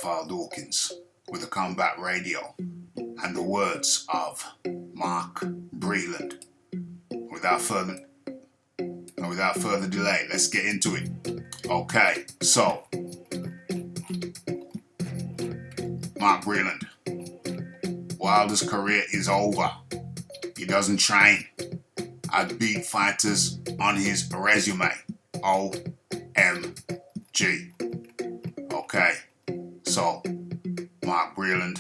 Raphael Dawkins with the Combat Radio and the words of Mark Breland. Without further delay, let's get into it. Okay, so Mark Breland. Wilder's career is over. He doesn't train. I'd beat fighters on his resume. OMG. Okay, so Mark Breland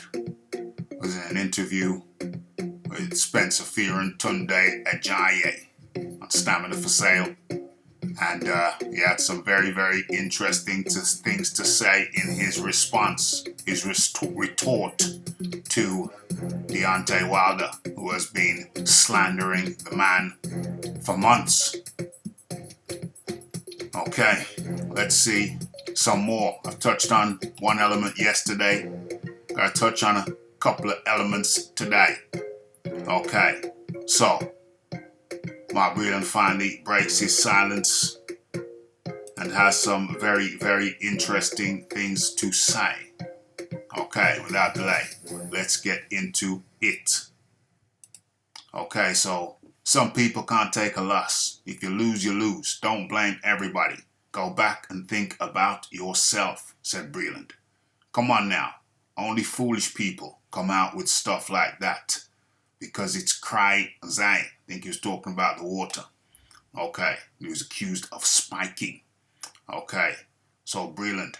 was in an interview with Spencer Fear and Tunde Ajayi on Stamina for Sale. And he had some very, very interesting things to say in his response, his retort to Deontay Wilder, who has been slandering the man for months. Okay, let's see some more. I've touched on one element yesterday. Gotta touch on a couple of elements today. Okay, so Mark Breland finally breaks his silence and has some very, very interesting things to say. Okay, without delay, let's get into it. Okay, so some people can't take a loss. If you lose, you lose. Don't blame everybody. Go back and think about yourself, said Breland. Come on now. Only foolish people come out with stuff like that because it's crazy. I think he was talking about the water. Okay, he was accused of spiking. Okay, so Breland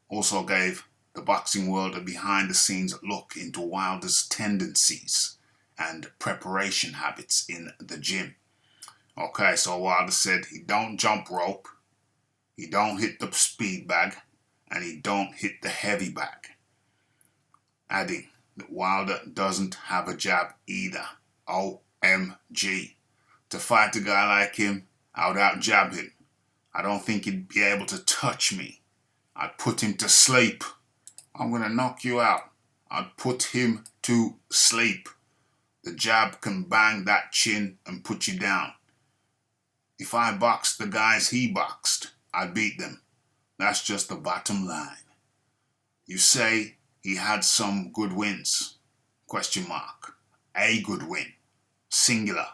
also gave the boxing world a behind-the-scenes look into Wilder's tendencies and preparation habits in the gym. Okay, so Wilder said he don't jump rope, he don't hit the speed bag, and he don't hit the heavy bag. Adding that Wilder doesn't have a jab either. OMG. To fight a guy like him, I would out-jab him. I don't think he'd be able to touch me. I'd put him to sleep. I'm going to knock you out. I'd put him to sleep. The jab can bang that chin and put you down. If I boxed the guys he boxed, I'd beat them. That's just the bottom line. You say he had some good wins? Question mark. A good win. Singular.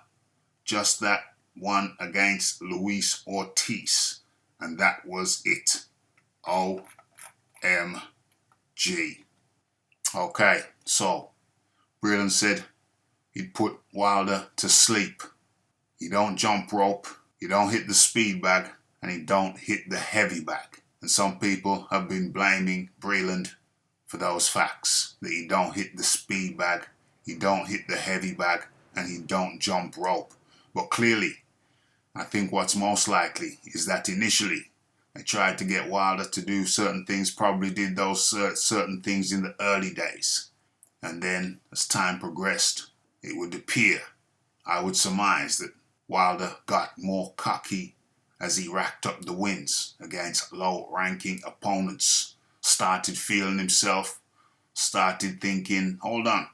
Just that one against Luis Ortiz. And that was it. OMG. Okay, so Breland said he'd put Wilder to sleep. He don't jump rope, he don't hit the speed bag, and he don't hit the heavy bag. And some people have been blaming Breland for those facts. That he don't hit the speed bag, he don't hit the heavy bag, and he don't jump rope. But clearly, I think what's most likely is that initially they tried to get Wilder to do certain things, probably did those certain things in the early days. And then as time progressed, it would appear, I would surmise, that Wilder got more cocky as he racked up the wins against low-ranking opponents, started feeling himself, started thinking, hold on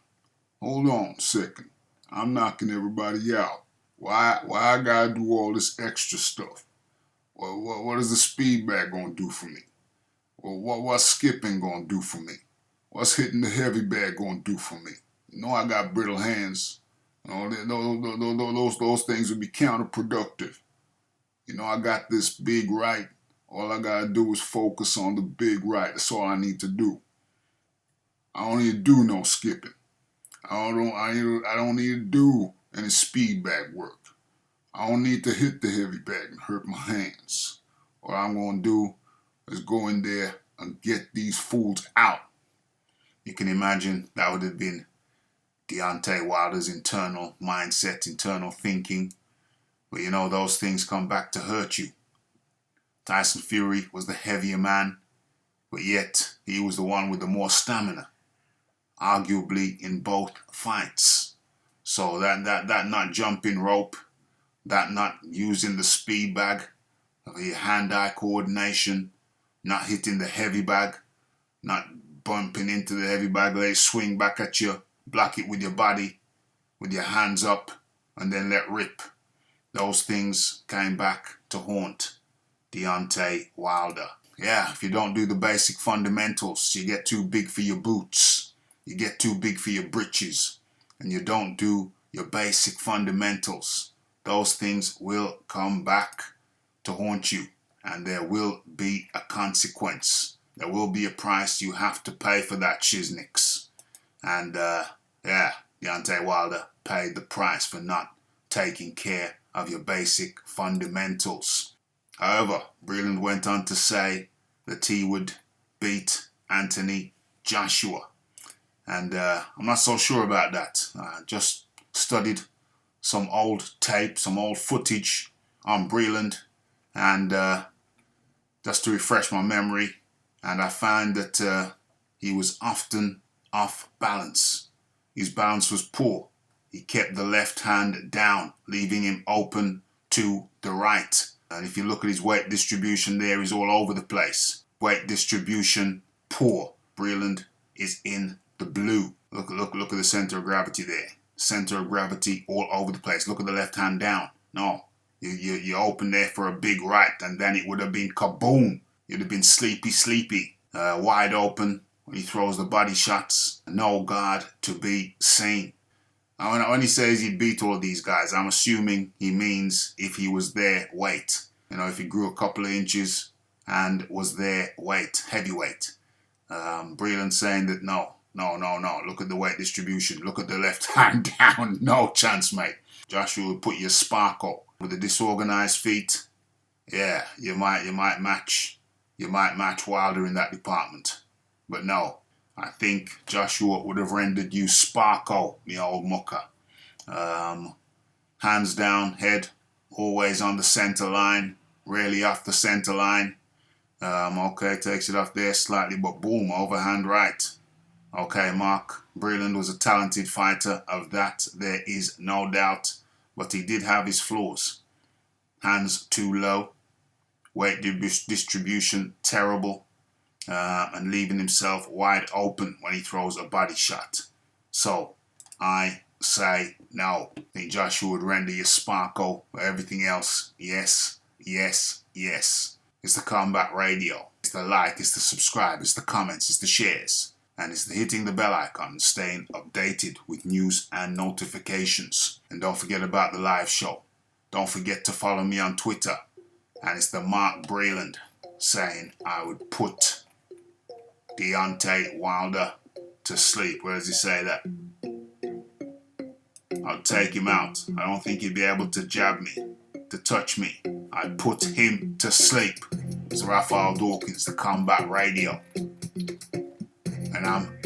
a second, I'm knocking everybody out. Why I gotta do all this extra stuff? What is the speed bag gonna do for me? What's skipping gonna do for me? What's hitting the heavy bag gonna do for me? You know I got brittle hands. You know, those things would be counterproductive. You know I got this big right. All I gotta do is focus on the big right. That's all I need to do. I don't need to do no skipping. I don't need to do any speed bag work. I don't need to hit the heavy bag and hurt my hands. What I'm going to do is go in there and get these fools out. You can imagine that would have been Deontay Wilder's internal mindset, internal thinking. But you know, those things come back to hurt you. Tyson Fury was the heavier man, but yet he was the one with the more stamina, arguably in both fights. So that not jumping rope, that not using the speed bag, your hand-eye coordination, not hitting the heavy bag, not bumping into the heavy bag, let it swing back at you, block it with your body, with your hands up, and then let rip. Those things came back to haunt Deontay Wilder. Yeah, if you don't do the basic fundamentals, you get too big for your boots. You get too big for your britches. And you don't do your basic fundamentals. Those things will come back to haunt you. And there will be a consequence. There will be a price you have to pay for that, shiznix. And yeah, Deontay Wilder paid the price for not taking care of your basic fundamentals. However, Breland went on to say that he would beat Anthony Joshua. And I'm not so sure about that. I just studied some old tape, some old footage on Breland, and just to refresh my memory, and I found that he was often off balance. His balance was poor. He kept the left hand down, leaving him open to the right. And if you look at his weight distribution there, he's all over the place. Weight distribution poor. Breland is in the blue. Look at the center of gravity there. Center of gravity all over the place. Look at the left hand down. No, you open there for a big right, and then it would have been kaboom. You'd have been sleepy, wide open when he throws the body shots. No guard to be seen. Now, when he says he beat all these guys, I'm assuming he means if he was their weight. You know, if he grew a couple of inches and was their weight, heavyweight. Breland saying that no. Look at the weight distribution. Look at the left hand down. No chance, mate. Joshua would put your sparkle with the disorganized feet. Yeah, you might match Wilder in that department. But no, I think Joshua would have rendered you sparkle, me old mucker. Hands down, head always on the center line, rarely off the center line. Okay, takes it off there slightly, but boom, overhand right. Okay, Mark Breland was a talented fighter, of that there is no doubt, but he did have his flaws. Hands too low, weight distribution terrible, and leaving himself wide open when he throws a body shot. So, I say no. I think Joshua would render you sparkle, but everything else, yes. It's the Combat Radio. It's the like, it's the subscribe, it's the comments, it's the shares. And it's the hitting the bell icon and staying updated with news and notifications. And don't forget about the live show. Don't forget to follow me on Twitter. And it's the Mark Breland saying I would put Deontay Wilder to sleep. Where does he say that? I'll take him out. I don't think he'd be able to jab me, to touch me. I'd put him to sleep. It's Raphael Dawkins, the Combat Radio. And I'm